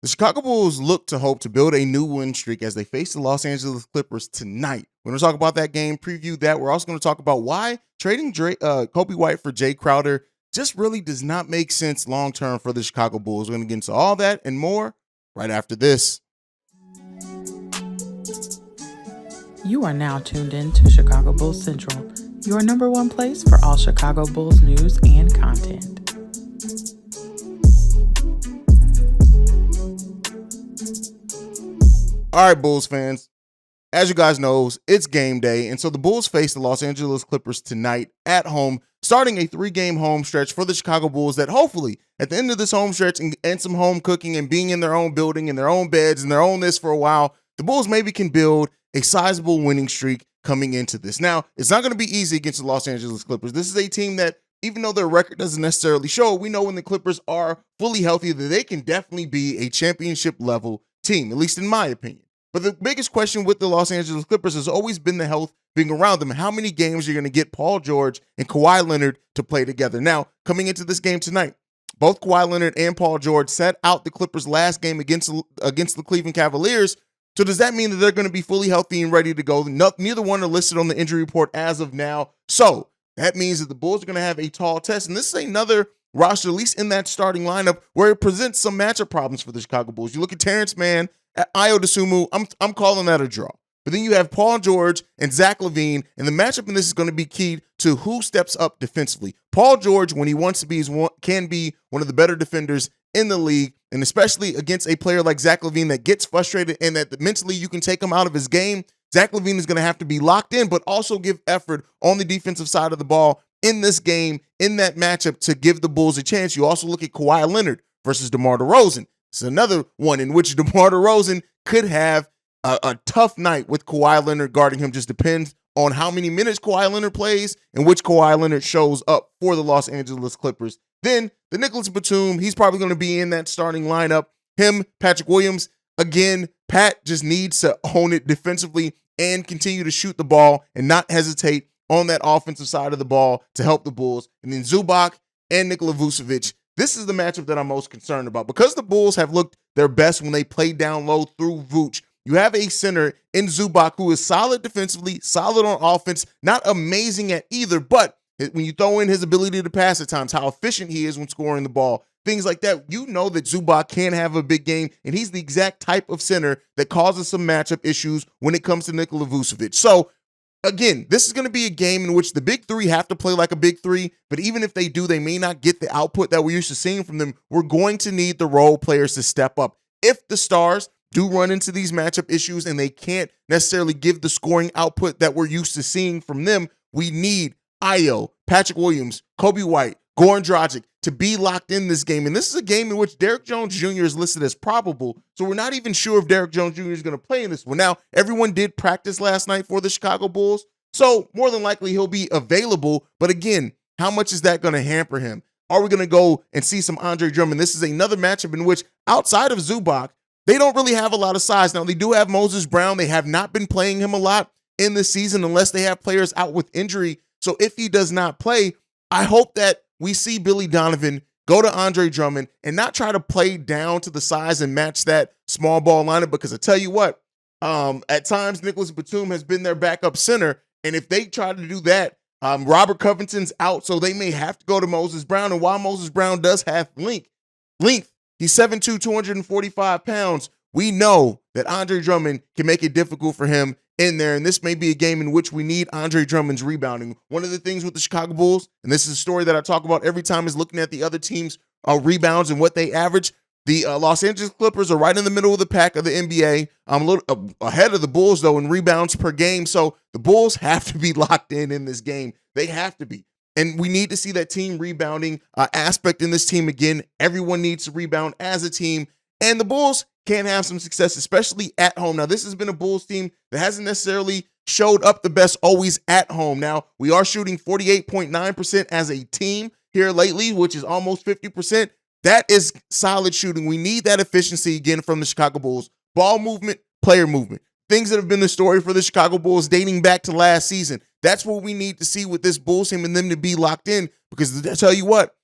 The Chicago Bulls look to hope to build a new win streak as they face the Los Angeles Clippers tonight. We're going to talk about that game, preview that. We're also going to talk about why trading Coby White for Jae Crowder just really does not make sense long term for the Chicago Bulls. We're going to get into all that and more right after this. You are now tuned in to Chicago Bulls Central, your number one place for all Chicago Bulls news and content. All right, Bulls fans, as you guys know, it's game day, and so the Bulls face the Los Angeles Clippers tonight at home, starting a 3-game home stretch for the Chicago Bulls that hopefully at the end of this home stretch and some home cooking and being in their own building, in their own beds, and their own this for a while, the Bulls maybe can build a sizable winning streak coming into this. Now, it's not going to be easy against the Los Angeles Clippers. This is a team that, even though their record doesn't necessarily show, we know when the Clippers are fully healthy that they can definitely be a championship level team, at least in my opinion. But the biggest question with the Los Angeles Clippers has always been the health being around them. How many games you're going to get Paul George and Kawhi Leonard to play together? Now, coming into this game tonight, both Kawhi Leonard and Paul George set out the Clippers' last game against the Cleveland Cavaliers. So does that mean that they're going to be fully healthy and ready to go? Neither one are listed on the injury report as of now. So that means that the Bulls are going to have a tall test. And this is another roster, at least in that starting lineup, where it presents some matchup problems for the Chicago Bulls. You look at Terrence Mann, at Ayo Dosunmu, I'm calling that a draw. But then you have Paul George and Zach LaVine, and the matchup in this is going to be key to who steps up defensively. Paul George, when he wants to be, can be one of the better defenders in the league, and especially against a player like Zach LaVine that gets frustrated and that mentally you can take him out of his game. Zach LaVine is going to have to be locked in, but also give effort on the defensive side of the ball in this game, in that matchup, to give the Bulls a chance. You also look at Kawhi Leonard versus DeMar DeRozan. It's another one in which DeMar DeRozan could have a tough night with Kawhi Leonard guarding him. Just depends on how many minutes Kawhi Leonard plays and which Kawhi Leonard shows up for the Los Angeles Clippers. Then the Nicholas Batum, he's probably going to be in that starting lineup. Him, Patrick Williams. Again, Pat just needs to own it defensively and continue to shoot the ball and not hesitate on that offensive side of the ball to help the Bulls. And then Zubac and Nikola Vucevic. This is the matchup that I'm most concerned about. Because the Bulls have looked their best when they play down low through Vooch, you have a center in Zubac who is solid defensively, solid on offense, not amazing at either, but when you throw in his ability to pass at times, how efficient he is when scoring the ball, things like that, you know that Zubac can have a big game, and he's the exact type of center that causes some matchup issues when it comes to Nikola Vucevic. So, again, this is going to be a game in which the big three have to play like a big three, but even if they do, they may not get the output that we're used to seeing from them. We're going to need the role players to step up. If the stars do run into these matchup issues and they can't necessarily give the scoring output that we're used to seeing from them, we need Ayo, Patrick Williams, Coby White, Goran Dragic to be locked in this game. And this is a game in which Derrick Jones Jr. is listed as probable, so we're not even sure if Derrick Jones Jr. is going to play in this one. Now, everyone did practice last night for the Chicago Bulls, so more than likely he'll be available. But again, how much is that going to hamper him? Are we going to go and see some Andre Drummond? This is another matchup in which, outside of Zubac, they don't really have a lot of size. Now, they do have Moses Brown. They have not been playing him a lot in this season unless they have players out with injury. So if he does not play, I hope that we see Billy Donovan go to Andre Drummond and not try to play down to the size and match that small ball lineup, because I tell you what, at times Nicholas Batum has been their backup center, and if they try to do that, Robert Covington's out, so they may have to go to Moses Brown. And while Moses Brown does have length, he's 7'2", 245 pounds. We know that Andre Drummond can make it difficult for him in there, and this may be a game in which we need Andre Drummond's rebounding. One of the things with the Chicago Bulls, and this is a story that I talk about every time, is looking at the other teams' rebounds and what they average. The Los Angeles Clippers are right in the middle of the pack of the NBA. I'm a little ahead of the Bulls, though, in rebounds per game, so the Bulls have to be locked in this game. They have to be. And we need to see that team rebounding aspect in this team again. Everyone needs to rebound as a team, and the Bulls can have some success, especially at home. Now, this has been a Bulls team that hasn't necessarily showed up the best always at home. Now, we are shooting 48.9% as a team here lately, which is almost 50%. That is solid shooting. We need that efficiency again from the Chicago Bulls. Ball movement, player movement. Things that have been the story for the Chicago Bulls dating back to last season. That's what we need to see with this Bulls team and them to be locked in, because I tell you what,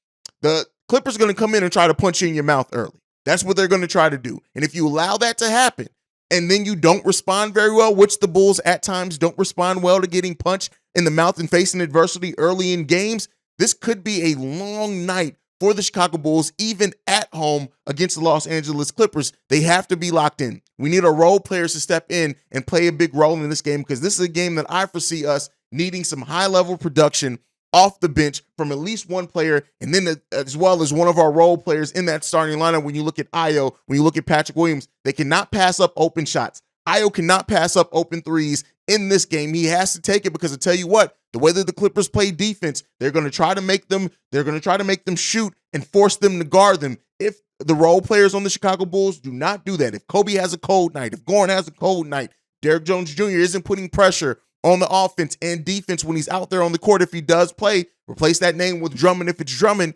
the Clippers are going to come in and try to punch you in your mouth early. That's what they're going to try to do. And if you allow that to happen, and then you don't respond very well, which the Bulls at times don't respond well to getting punched in the mouth and facing adversity early in games, this could be a long night for the Chicago Bulls, even at home against the Los Angeles Clippers. They have to be locked in. We need our role players to step in and play a big role in this game, because this is a game that I foresee us needing some high-level production off the bench from at least one player, and then as well as one of our role players in that starting lineup. When you look at Ayo, when you look at Patrick Williams, they cannot pass up open shots. Ayo cannot pass up open threes in this game. He has to take it, because I tell you what, the way that the Clippers play defense, they're going to try to make them shoot and force them to guard them. If the role players on the Chicago Bulls do not do that, if Coby has a cold night, if Goran has a cold night, Derrick Jones Jr. isn't putting pressure on the offense and defense when he's out there on the court, if he does play, replace that name with Drummond if it's Drummond.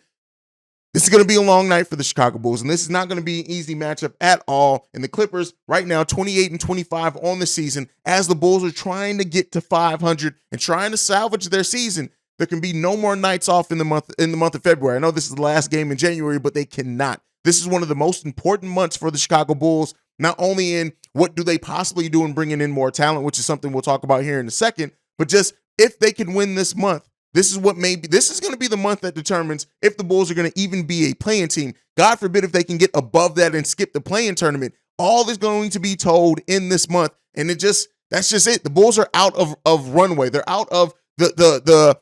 This is going to be a long night for the Chicago Bulls, and this is not going to be an easy matchup at all. And the Clippers right now, 28-25 on the season, as the Bulls are trying to get to 500 and trying to salvage their season. There can be no more nights off in the month of February. I know this is the last game in January, but they cannot. This is one of the most important months for the Chicago Bulls, not only in what do they possibly do in bringing in more talent, which is something we'll talk about here in a second, but just if they can win this month, this is going to be the month that determines if the Bulls are going to even be a play-in team. God forbid if they can get above that and skip the play-in tournament. All is going to be told in this month, and that's just it. The Bulls are out of runway. They're out of the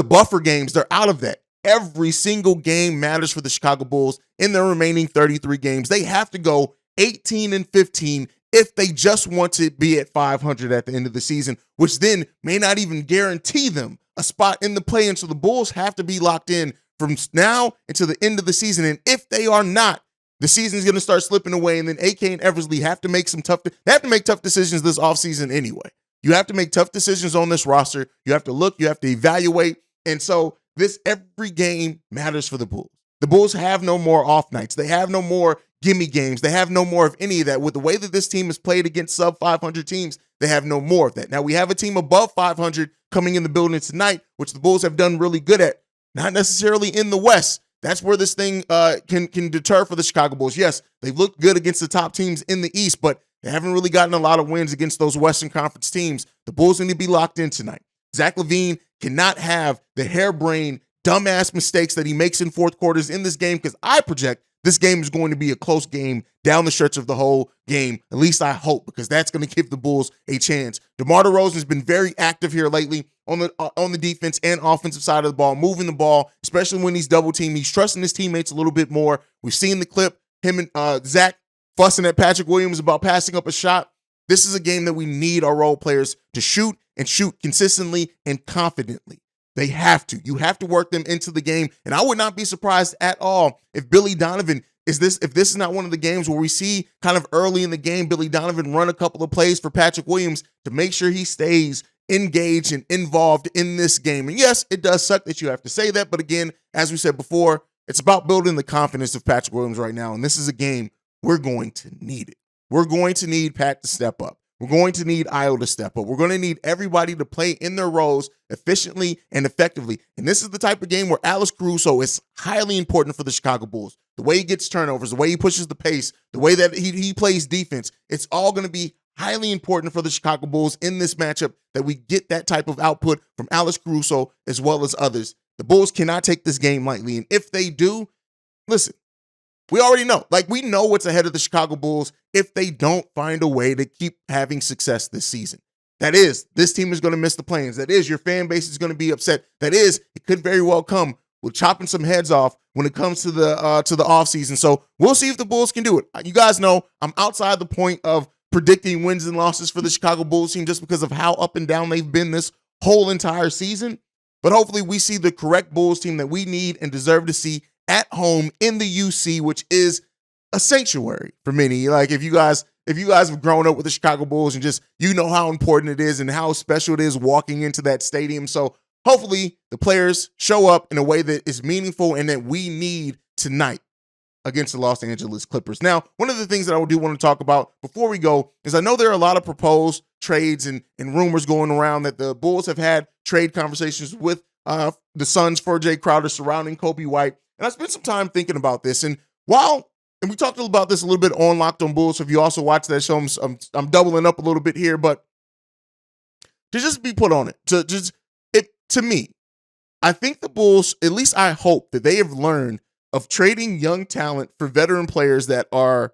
buffer games. They're out of that. Every single game matters for the Chicago Bulls in their remaining 33 games. They have to go 18-15 if they just want to be at 500 at the end of the season, which then may not even guarantee them a spot in the play-in. So the Bulls have to be locked in from now until the end of the season. And if they are not, the season is going to start slipping away. And then AK and Eversley have to make tough decisions this offseason anyway. You have to make tough decisions on this roster. You have to look, you have to evaluate. And so every game matters for the Bulls. The Bulls have no more off nights. They have no more gimme games. They have no more of any of that. With the way that this team has played against sub 500 teams, they have no more of that. Now we have a team above 500 coming in the building tonight, which the Bulls have done really good at. Not necessarily in the West. That's where this thing can deter for the Chicago Bulls. Yes, they've looked good against the top teams in the East, but they haven't really gotten a lot of wins against those Western Conference teams. The Bulls need to be locked in tonight. Zach LaVine cannot have the harebrained, dumbass mistakes that he makes in fourth quarters in this game, because I project this game is going to be a close game down the stretch of the whole game. At least I hope, because that's going to give the Bulls a chance. DeMar DeRozan has been very active here lately on the defense and offensive side of the ball, moving the ball, especially when he's double teamed. He's trusting his teammates a little bit more. We've seen the clip, him and Zach fussing at Patrick Williams about passing up a shot. This is a game that we need our role players to shoot and shoot consistently and confidently. They have to. You have to work them into the game. And I would not be surprised at all if Billy Donovan if this is not one of the games where we see kind of early in the game Billy Donovan run a couple of plays for Patrick Williams to make sure he stays engaged and involved in this game. And yes, it does suck that you have to say that. But again, as we said before, it's about building the confidence of Patrick Williams right now. And this is a game we're going to need it. We're going to need Pat to step up. We're going to need Ayo to step up. We're going to need everybody to play in their roles efficiently and effectively. And this is the type of game where Alex Caruso is highly important for the Chicago Bulls. The way he gets turnovers, the way he pushes the pace, the way that he plays defense, it's all going to be highly important for the Chicago Bulls in this matchup that we get that type of output from Alex Caruso as well as others. The Bulls cannot take this game lightly. And if they do, listen, we already know. We know what's ahead of the Chicago Bulls if they don't find a way to keep having success this season. That is, this team is going to miss the play-ins. That is, your fan base is going to be upset. That is, it could very well come with chopping some heads off when it comes to the offseason. So we'll see if the Bulls can do it. You guys know I'm outside the point of predicting wins and losses for the Chicago Bulls team just because of how up and down they've been this whole entire season. But hopefully we see the correct Bulls team that we need and deserve to see at home in the UC, which is a sanctuary for many. If you guys have grown up with the Chicago Bulls and just, you know how important it is and how special it is walking into that stadium. So hopefully the players show up in a way that is meaningful and that we need tonight against the Los Angeles Clippers. Now, one of the things that I do want to talk about before we go is I know there are a lot of proposed trades and rumors going around that the Bulls have had trade conversations with the Suns for Jae Crowder surrounding Coby White. And I spent some time thinking about this. And while and we talked about this a little bit on Locked on Bulls. So if you also watch that show, I'm doubling up a little bit here, but to just be put on it, to me, I think the Bulls, at least I hope that they have learned of trading young talent for veteran players that are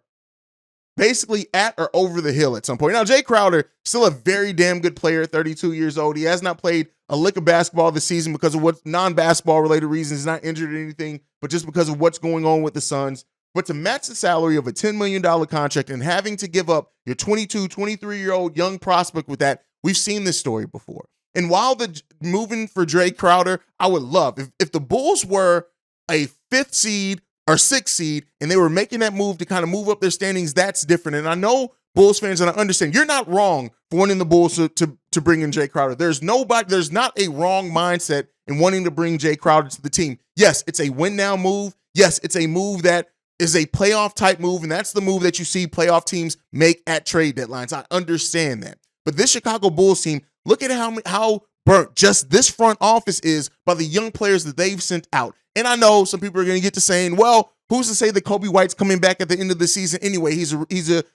basically at or over the hill at some point. Now, Jae Crowder, still a very damn good player at 32 years old. He has not played a lick of basketball this season because of what non-basketball related reasons. He's not injured or anything, but just because of what's going on with the Suns. But to match the salary of a $10 million contract and having to give up your 22, 23-year-old young prospect with that, we've seen this story before. And while the moving for Jae Crowder, I would love, if the Bulls were a 5th seed or 6th seed and they were making that move to kind of move up their standings, that's different. And I know Bulls fans, and I understand, you're not wrong for wanting the Bulls to bring in Jae Crowder. There's not a wrong mindset in wanting to bring Jae Crowder to the team. Yes, it's a win now move. Yes, it's a move that is a playoff type move, and that's the move that you see playoff teams make at trade deadlines. I understand that. But this Chicago Bulls team, look at how burnt just this front office is by the young players that they've sent out. And I know some people are going to get to saying, well, who's to say that Coby White's coming back at the end of the season anyway? He's a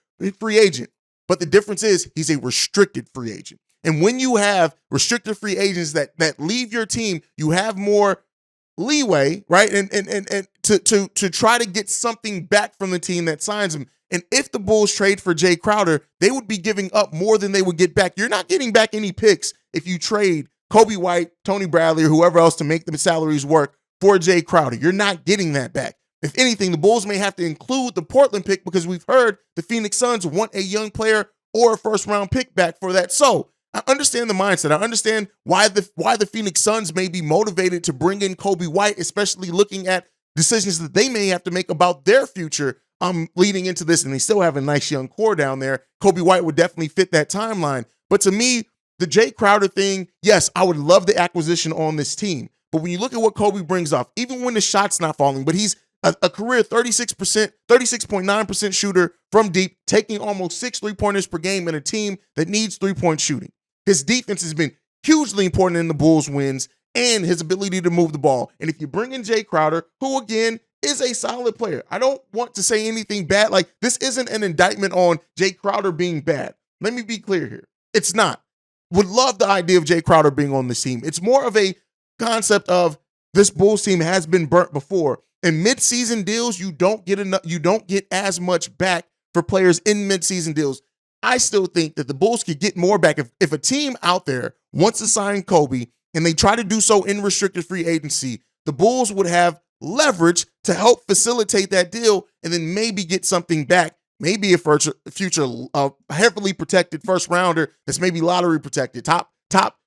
free agent. But the difference is he's a restricted free agent. And when you have restricted free agents that leave your team, you have more leeway, right? And to try to get something back from the team that signs him. And if the Bulls trade for Jae Crowder, they would be giving up more than they would get back. You're not getting back any picks if you trade Coby White, Tony Bradley, or whoever else to make the salaries work for Jae Crowder. You're not getting that back. If anything, the Bulls may have to include the Portland pick because we've heard the Phoenix Suns want a young player or a first-round pick back for that. So I understand the mindset. I understand why the Phoenix Suns may be motivated to bring in Coby White, especially looking at decisions that they may have to make about their future leading into this. And they still have a nice young core down there. Coby White would definitely fit that timeline. But to me, the Jae Crowder thing, yes, I would love the acquisition on this team. But when you look at what Coby brings off, even when the shot's not falling, but he's a career 36.9% shooter from deep, taking almost 6 3-pointers per game in a team that needs 3-point shooting. His defense has been hugely important in the Bulls' wins and his ability to move the ball. And if you bring in Jae Crowder, who again is a solid player, I don't want to say anything bad. Like, this isn't an indictment on Jae Crowder being bad. Let me be clear here. It's not. Would love the idea of Jae Crowder being on this team. It's more of a concept of this Bulls team has been burnt before. In mid-season deals, you don't get as much back for players in mid-season deals. I still think that the Bulls could get more back if a team out there wants to sign Coby and they try to do so in restricted free agency. The Bulls would have leverage to help facilitate that deal and then maybe get something back. Maybe a future heavily protected first rounder that's maybe lottery protected, top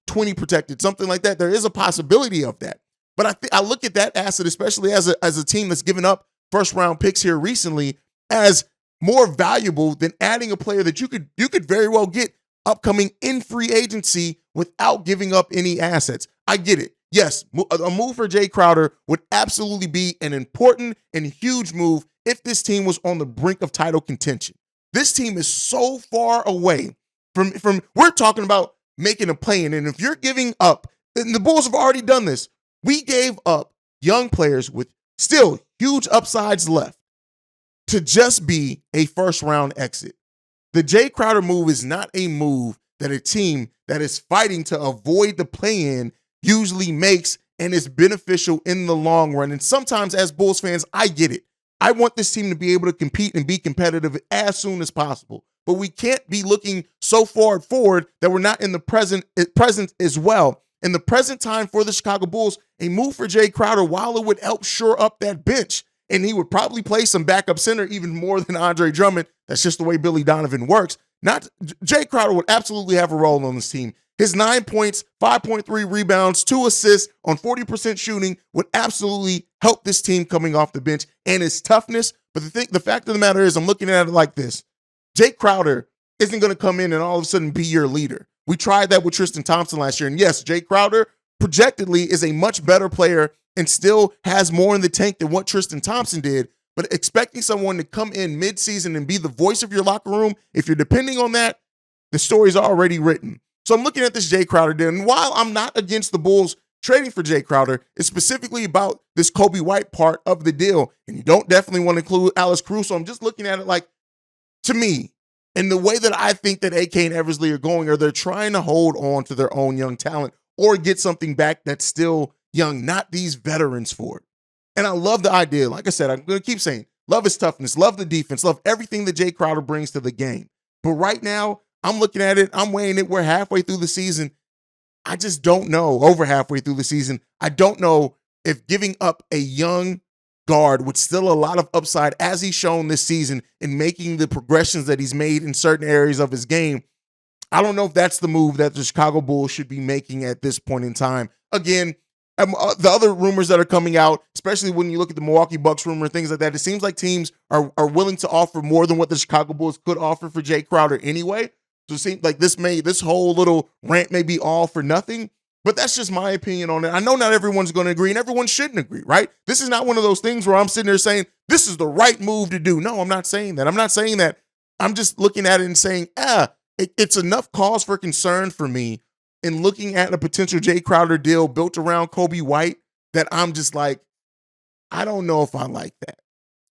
20 protected, something like that. There is a possibility of that. But I look at that asset, especially as a team that's given up first round picks here recently, as more valuable than adding a player that you could very well get upcoming in free agency without giving up any assets. I get it. Yes, a move for Jae Crowder would absolutely be an important and huge move if this team was on the brink of title contention. This team is so far away from we're talking about making a play-in, and if you're giving up, and the Bulls have already done this, we gave up young players with still huge upsides left to just be a first-round exit. The Jae Crowder move is not a move that a team that is fighting to avoid the play-in usually makes and is beneficial in the long run. And sometimes as Bulls fans, I get it. I want this team to be able to compete and be competitive as soon as possible. But we can't be looking so far forward that we're not in the present as well. In the present time for the Chicago Bulls, a move for Jae Crowder, while it would help shore up that bench, and he would probably play some backup center even more than Andre Drummond. That's just the way Billy Donovan works. Jae Crowder would absolutely have a role on this team. His 9 points, 5.3 rebounds, 2 assists on 40% shooting would absolutely help this team coming off the bench, and his toughness. But the fact of the matter is, I'm looking at it like this. Jae Crowder isn't going to come in and all of a sudden be your leader. We tried that with Tristan Thompson last year. And yes, Jae Crowder projectedly is a much better player and still has more in the tank than what Tristan Thompson did. But expecting someone to come in mid-season and be the voice of your locker room, if you're depending on that, the story's already written. So I'm looking at this Jae Crowder deal. And while I'm not against the Bulls trading for Jae Crowder is specifically about this Coby White part of the deal. And you don't definitely want to include Alex Caruso. I'm just looking at it like, to me, and the way that I think that AK and Eversley are going, are they're trying to hold on to their own young talent or get something back that's still young, not these veterans for it. And I love the idea. Like I said, I'm going to keep saying, love his toughness, love the defense, love everything that Jae Crowder brings to the game. But right now, I'm looking at it, I'm weighing it, we're halfway through the season. I just don't know, over halfway through the season, I don't know if giving up a young guard with still a lot of upside, as he's shown this season, in making the progressions that he's made in certain areas of his game, I don't know if that's the move that the Chicago Bulls should be making at this point in time. Again, the other rumors that are coming out, especially when you look at the Milwaukee Bucks rumor, things like that, it seems like teams are willing to offer more than what the Chicago Bulls could offer for Jae Crowder anyway. So it seems like this whole little rant may be all for nothing, but that's just my opinion on it. I know not everyone's going to agree, and everyone shouldn't agree, right? This is not one of those things where I'm sitting there saying, this is the right move to do. No, I'm not saying that. I'm not saying that. I'm just looking at it and saying, it's enough cause for concern for me in looking at a potential Jae Crowder deal built around Coby White that I'm just like, I don't know if I like that.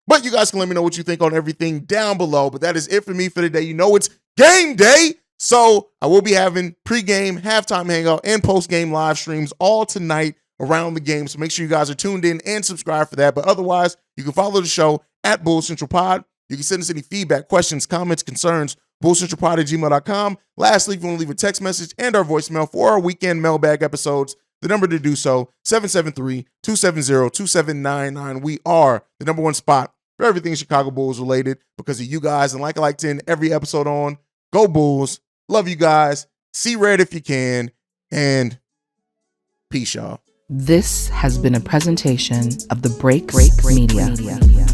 But you guys can let me know what you think on everything down below. But that is it for me for today. You know it's game day. So I will be having pregame, halftime hangout, and postgame live streams all tonight around the game. So make sure you guys are tuned in and subscribe for that. But otherwise, you can follow the show at Bulls Central Pod. You can send us any feedback, questions, comments, concerns, bullscentralpod@gmail.com. Lastly, if you want to leave a text message and our voicemail for our weekend mailbag episodes, the number to do so, 773-270-2799. We are the number one spot for everything Chicago Bulls related because of you guys. And like I like to end every episode on, go Bulls. Love you guys. See red if you can. And peace, y'all. This has been a presentation of the Break Media.